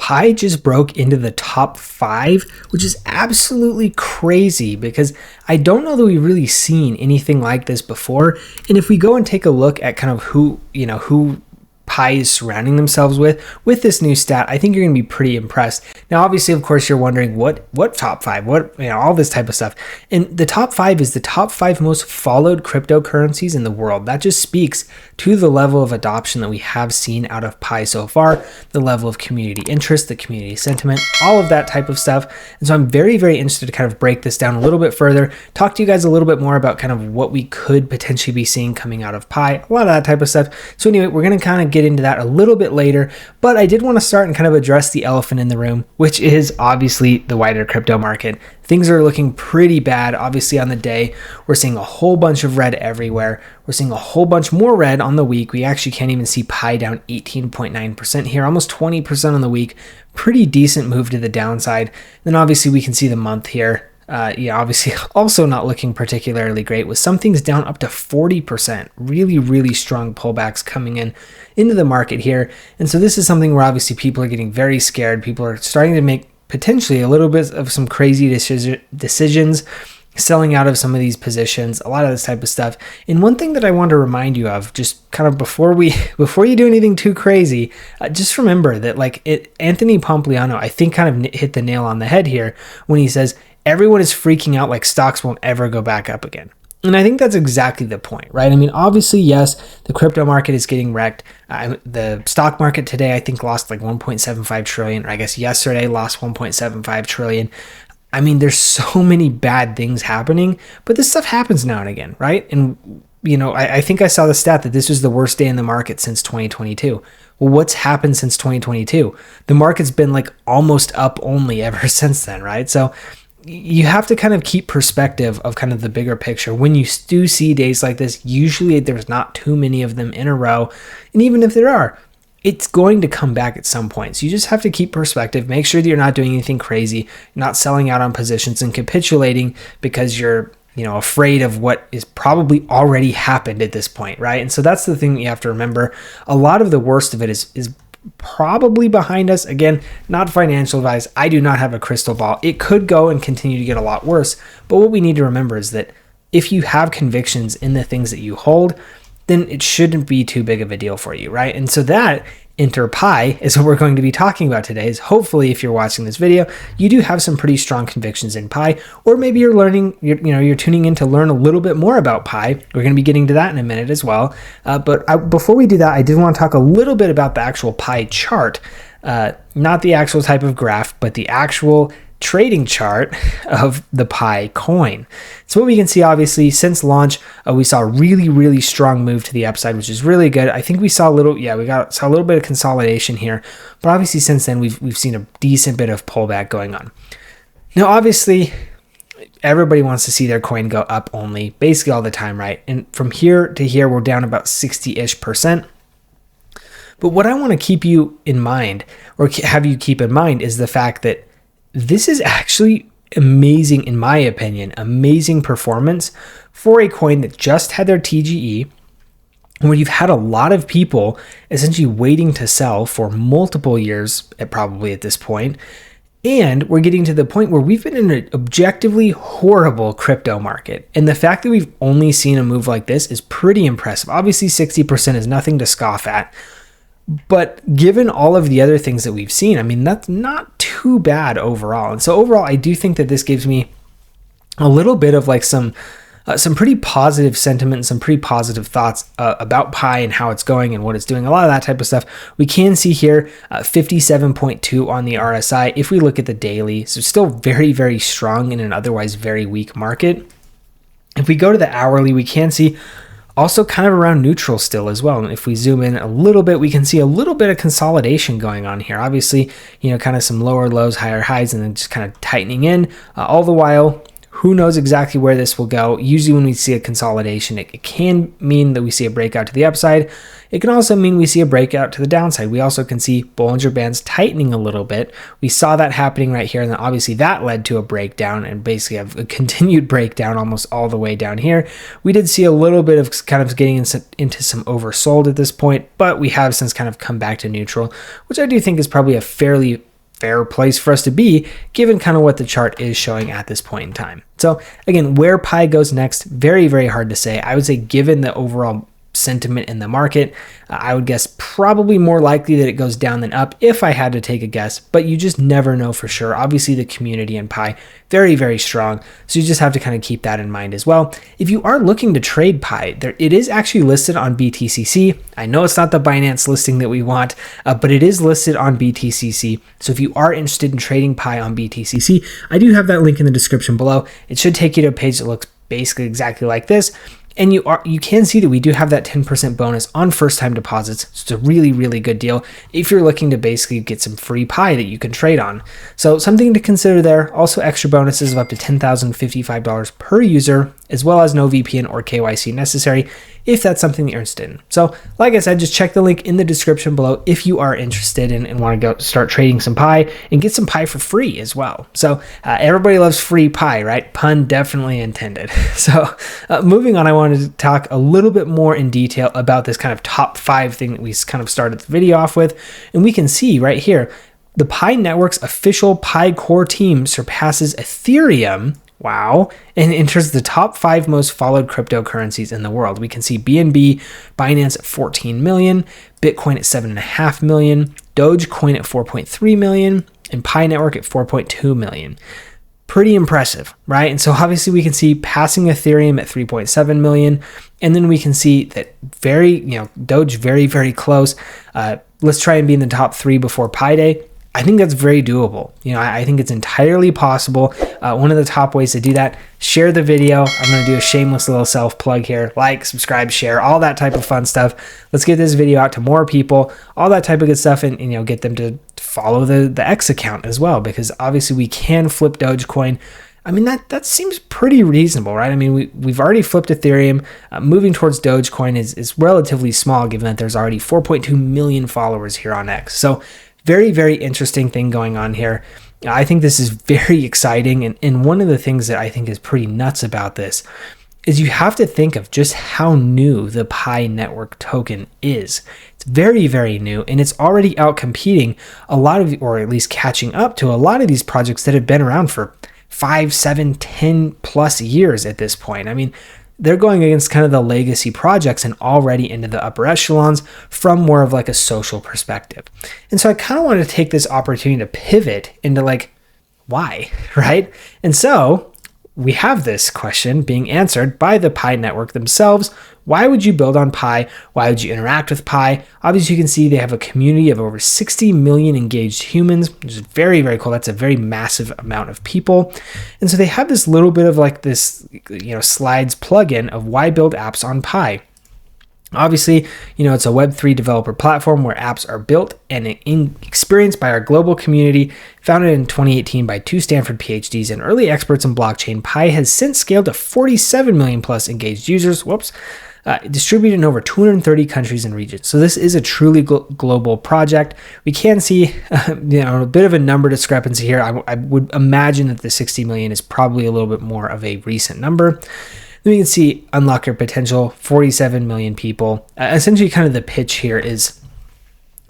Pi just broke into the top 5, which is absolutely crazy because I don't know that we've really seen anything like this before. And if we go and take a look at kind of who Pi is surrounding themselves with this new stat, I think you're going to be pretty impressed. Now, obviously, of course, you're wondering what top 5, all this type of stuff. And the top 5 is the top 5 most followed cryptocurrencies in the world. That just speaks to the level of adoption that we have seen out of Pi so far, the level of community interest, the community sentiment, all of that type of stuff. And so I'm very, very interested to kind of break this down a little bit further, talk to you guys a little bit more about kind of what we could potentially be seeing coming out of Pi, a lot of that type of stuff. So anyway, we're going to kind of get into that a little bit later, but I did want to start and kind of address the elephant in the room, which is obviously the wider crypto market. Things are looking pretty bad. Obviously on the day, we're seeing a whole bunch of red everywhere. We're seeing a whole bunch more red on the week. We actually can't even see Pi down 18.9% here, almost 20% on the week. Pretty decent move to the downside. Then obviously we can see the month here. Obviously also not looking particularly great, with some things down up to 40%. Really, really strong pullbacks coming into the market here. And so this is something where obviously people are getting very scared. People are starting to make potentially a little bit of some crazy decisions, selling out of some of these positions, a lot of this type of stuff. And one thing that I want to remind you of, just kind of before you do anything too crazy, just remember that Anthony Pompliano, I think, kind of hit the nail on the head here when he says, everyone is freaking out like stocks won't ever go back up again. And I think that's exactly the point, right? I mean, obviously, yes, the crypto market is getting wrecked. The stock market today, I think, lost like 1.75 trillion, or I guess yesterday lost 1.75 trillion. I mean, there's so many bad things happening, but this stuff happens now and again, right? And, I think I saw the stat that this was the worst day in the market since 2022. Well, what's happened since 2022? The market's been like almost up only ever since then, right? So you have to kind of keep perspective of kind of the bigger picture. When you do see days like this, usually there's not too many of them in a row. And even if there are, it's going to come back at some point. So you just have to keep perspective, make sure that you're not doing anything crazy, not selling out on positions and capitulating because you're, afraid of what is probably already happened at this point, right? And so that's the thing that you have to remember. A lot of the worst of it is probably behind us. Again, not financial advice. I do not have a crystal ball. It could go and continue to get a lot worse. But what we need to remember is that if you have convictions in the things that you hold, then it shouldn't be too big of a deal for you, right? And so that Enter Pi is what we're going to be talking about today. Is hopefully, if you're watching this video, you do have some pretty strong convictions in Pi, or maybe you're learning, you're tuning in to learn a little bit more about Pi. We're going to be getting to that in a minute as well. Before we do that, I did want to talk a little bit about the actual Pi chart, not the actual type of graph, but the actual trading chart of the Pi coin. So what we can see, obviously, since launch, we saw a really, really strong move to the upside, which is really good. I think we saw a little bit of consolidation here, but obviously since then we've seen a decent bit of pullback going on. Now, obviously, everybody wants to see their coin go up only, basically all the time, right? And from here to here, we're down about 60-ish%. But what I want to keep you in mind, or have you keep in mind, is the fact that this is actually amazing, in my opinion, amazing performance for a coin that just had their TGE, where you've had a lot of people essentially waiting to sell for multiple years, probably at this point. And we're getting to the point where we've been in an objectively horrible crypto market. And the fact that we've only seen a move like this is pretty impressive. Obviously, 60% is nothing to scoff at. But given all of the other things that we've seen, I mean, that's not too bad overall. And so overall, I do think that this gives me a little bit of like some pretty positive sentiment, some pretty positive thoughts about Pi and how it's going and what it's doing, a lot of that type of stuff. We can see here 57.2 on the RSI if we look at the daily. So still very, very strong in an otherwise very weak market. If we go to the hourly, we can see also kind of around neutral still as well. And if we zoom in a little bit, we can see a little bit of consolidation going on here. Obviously, kind of some lower lows, higher highs, and then just kind of tightening in. All the while, who knows exactly where this will go. Usually when we see a consolidation, it can mean that we see a breakout to the upside. It can also mean we see a breakout to the downside. We also can see Bollinger Bands tightening a little bit. We saw that happening right here, and then obviously that led to a breakdown and basically a continued breakdown almost all the way down here. We did see a little bit of kind of getting into some oversold at this point, but we have since kind of come back to neutral, which I do think is probably a fairly fair place for us to be given kind of what the chart is showing at this point in time. So again, where Pi goes next, very, very hard to say. I would say given the overall sentiment in the market, I would guess probably more likely that it goes down than up if I had to take a guess, but you just never know for sure. Obviously the community in Pi, very, very strong. So you just have to kind of keep that in mind as well. If you are looking to trade Pi, it is actually listed on BTCC. I know it's not the Binance listing that we want, but it is listed on BTCC. So if you are interested in trading Pi on BTCC, I do have that link in the description below. It should take you to a page that looks basically exactly like this. And you can see that we do have that 10% bonus on first time deposits. So it's a really, really good deal if you're looking to basically get some free Pi that you can trade on. So something to consider there. Also extra bonuses of up to $10,055 per user, as well as no VPN or KYC necessary if that's something that you're interested in. So like I said, just check the link in the description below if you are interested in and want to go start trading some Pi and get some Pi for free as well. So everybody loves free Pi, right? Pun definitely intended. So moving on, I wanted to talk a little bit more in detail about this kind of top 5 thing that we kind of started the video off with. And we can see right here, the Pi network's official Pi core team surpasses Ethereum. Wow. And enters the top 5 most followed cryptocurrencies in the world. We can see BNB, Binance at 14 million, Bitcoin at 7.5 million, Dogecoin at 4.3 million, and Pi Network at 4.2 million. Pretty impressive, right? And so obviously we can see passing Ethereum at 3.7 million. And then we can see that Doge very, very close. Let's try and be in the top 3 before Pi Day. I think that's very doable. I think it's entirely possible. One of the top ways to do that, share the video. I'm going to do a shameless little self plug here. Like, subscribe, share, all that type of fun stuff. Let's get this video out to more people, all that type of good stuff, and get them to follow the X account as well, because obviously we can flip Dogecoin. I mean, that seems pretty reasonable, right? I mean, we've already flipped Ethereum. Moving towards Dogecoin is relatively small, given that there's already 4.2 million followers here on X. So very, very interesting thing going on here. I think this is very exciting. And one of the things that I think is pretty nuts about this is you have to think of just how new the Pi network token is. It's very, very new, and it's already out competing a lot of, or at least catching up to a lot of these projects that have been around for 5, 7, 10 plus years at this point. I mean, they're going against kind of the legacy projects and already into the upper echelons from more of like a social perspective. And so I kind of wanted to take this opportunity to pivot into like, why, right? And so we have this question being answered by the Pi network themselves. Why would you build on Pi? Why would you interact with Pi? Obviously, you can see they have a community of over 60 million engaged humans, which is very, very cool. That's a very massive amount of people. And so they have this little bit of like this, slides plugin of why build apps on Pi. Obviously, it's a Web3 developer platform where apps are built and experienced by our global community. Founded in 2018 by 2 Stanford PhDs and early experts in blockchain, Pi has since scaled to 47 million plus engaged users. Distributed in over 230 countries and regions. So this is a truly global project. We can see, a bit of a number discrepancy here. I would imagine that the 60 million is probably a little bit more of a recent number. Then we can see unlock your potential, 47 million people. Essentially, kind of the pitch here is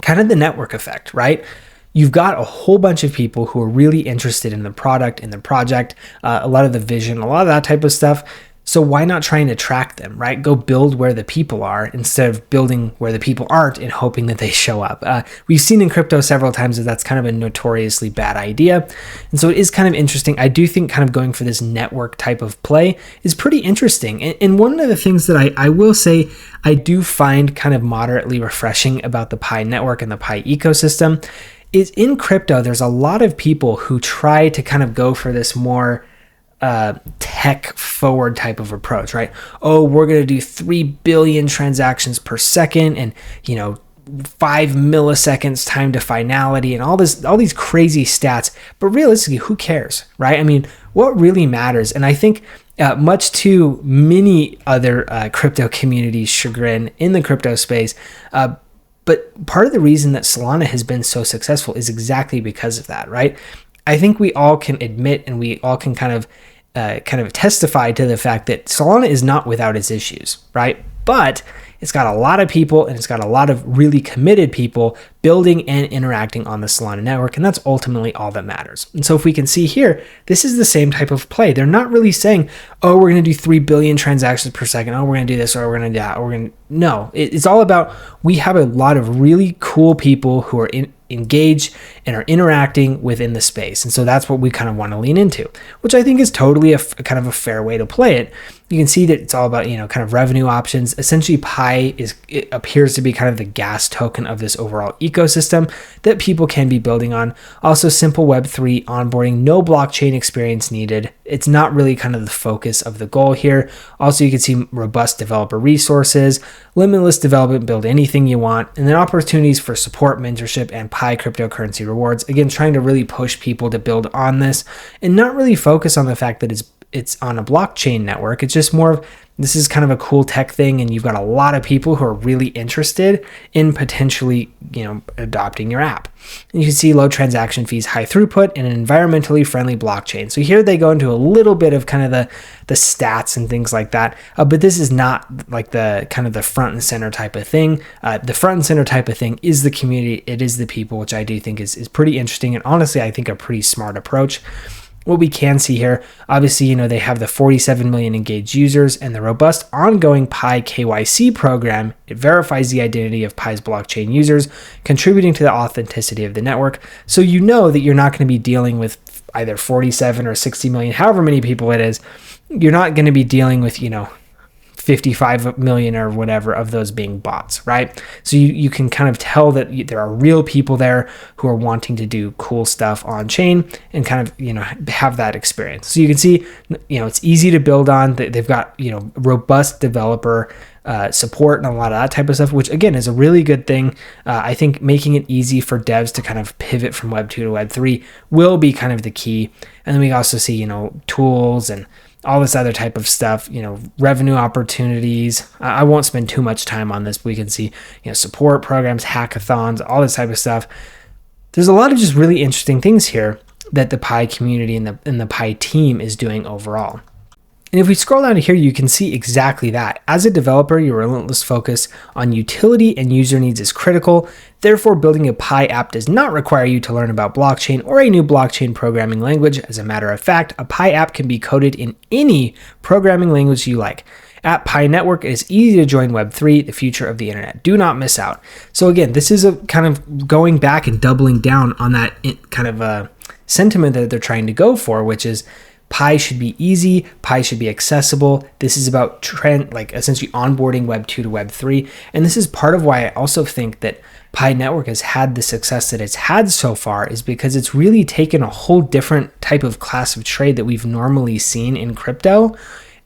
kind of the network effect, right? You've got a whole bunch of people who are really interested in the product, in the project, a lot of the vision, a lot of that type of stuff. So why not try and attract them, right? Go build where the people are instead of building where the people aren't and hoping that they show up. We've seen in crypto several times that that's kind of a notoriously bad idea. And so it is kind of interesting. I do think kind of going for this network type of play is pretty interesting. And one of the things that I will say I do find kind of moderately refreshing about the Pi network and the Pi ecosystem is in crypto, there's a lot of people who try to kind of go for this more tech forward type of approach, right? Oh, we're going to do 3 billion transactions per second and, 5 milliseconds time to finality and all these crazy stats. But realistically, who cares, right? I mean, what really matters, and I think much to many other crypto communities' chagrin in the crypto space, but part of the reason that Solana has been so successful is exactly because of that, right? I think we all can admit and we all can kind of testify to the fact that Solana is not without its issues, right? but it's got a lot of people and it's got a lot of really committed people building and interacting on the Solana network, and that's ultimately all that matters. And so if we can see here, this is the same type of play. They're not really saying, oh, we're going to do 3 billion transactions per second, oh, we're going to do this, or we're going to do that, or we're going to... No, it's all about, we have a lot of really cool people who are engaged and are interacting within the space. And so that's what we kind of want to lean into, which I think is totally a kind of a fair way to play it. You can see that it's all about, kind of revenue options. Essentially, Pi it appears to be kind of the gas token of this overall ecosystem that people can be building on. Also, simple Web3 onboarding, no blockchain experience needed. It's not really kind of the focus of the goal here. Also, you can see robust developer resources, limitless development, build anything you want, and then opportunities for support, mentorship, and Pi cryptocurrency rewards. Again, trying to really push people to build on this and not really focus on the fact that it's on a blockchain network. It's just more of, this is kind of a cool tech thing, and you've got a lot of people who are really interested in potentially, adopting your app. And you can see low transaction fees, high throughput, and an environmentally friendly blockchain. So here they go into a little bit of kind of the stats and things like that, but this is not like the kind of the front and center type of thing. The front and center type of thing is the community. It is the people, which I do think is pretty interesting, and honestly, I think a pretty smart approach. What we can see here, obviously, they have the 47 million engaged users and the robust ongoing Pi KYC program. It verifies the identity of Pi's blockchain users, contributing to the authenticity of the network. So you know that you're not going to be dealing with either 47 or 60 million, however many people it is. You're not going to be dealing with, 55 million or whatever of those being bots, right? So you can kind of tell that there are real people there who are wanting to do cool stuff on chain and kind of, have that experience. So you can see, it's easy to build on. They've got, robust developer support and a lot of that type of stuff, which again is a really good thing. I think making it easy for devs to kind of pivot from Web 2 to Web 3 will be kind of the key. And then we also see, tools and all this other type of stuff, revenue opportunities. I won't spend too much time on this, but we can see, support programs, hackathons, all this type of stuff. There's a lot of just really interesting things here that the Pi community and the Pi team is doing overall. And if we scroll down to here, you can see exactly that. As a developer, your relentless focus on utility and user needs is critical. Therefore, building a Pi app does not require you to learn about blockchain or a new blockchain programming language. As a matter of fact, a Pi app can be coded in any programming language you like. At Pi Network, it is easy to join Web3, the future of the internet. Do not miss out. So again, this is a kind of going back and doubling down on that kind of sentiment that they're trying to go for, which is Pi should be easy, Pi should be accessible. This is about essentially onboarding Web 2 to Web 3. And this is part of why I also think that Pi Network has had the success that it's had so far, is because it's really taken a whole different type of class of trade that we've normally seen in crypto,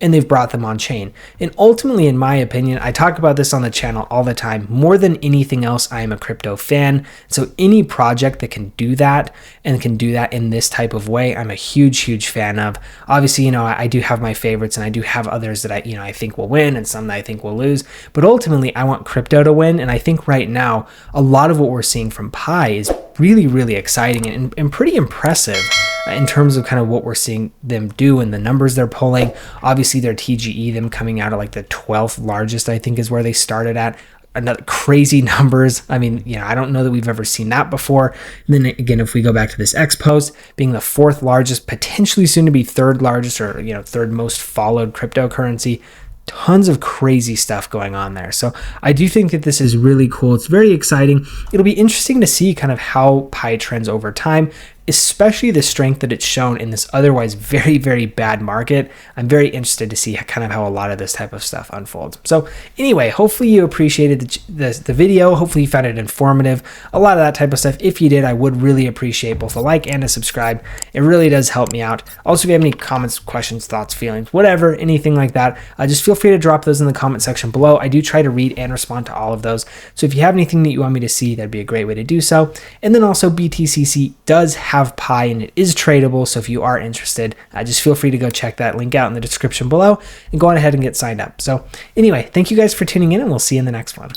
and they've brought them on chain. And ultimately, in my opinion, I talk about this on the channel all the time, more than anything else, I am a crypto fan. So any project that can do that and can do that in this type of way, I'm a huge fan of. Obviously, I do have my favorites, and I do have others that I think will win and some that I think will lose. But ultimately, I want crypto to win. And I think right now, a lot of what we're seeing from Pi is really exciting and pretty impressive in terms of kind of what we're seeing them do and the numbers they're pulling. Obviously, their TGE, them coming out at like the 12th largest, I think is where they started at. Another crazy numbers. I mean, I don't know that we've ever seen that before. And then again, if we go back to this X post, being the 4th largest, potentially soon to be 3rd largest, or 3rd most followed cryptocurrency. Tons of crazy stuff going on there. So I do think that this is really cool. It's very exciting. It'll be interesting to see kind of how Pi trends over time, especially the strength that it's shown in this otherwise very bad market. I'm very interested to see kind of how a lot of this type of stuff unfolds. So anyway, hopefully you appreciated the video. Hopefully you found it informative. A lot of that type of stuff. If you did, I would really appreciate both a like and a subscribe. It really does help me out. Also, if you have any comments, questions, thoughts, feelings, whatever, anything like that, just feel free to drop those in the comment section below. I do try to read and respond to all of those. So if you have anything that you want me to see, that'd be a great way to do so. And then also BTCC does have Pi, and it is tradable. So if you are interested, just feel free to go check that link out in the description below and go on ahead and get signed up. So anyway, thank you guys for tuning in, and we'll see you in the next one.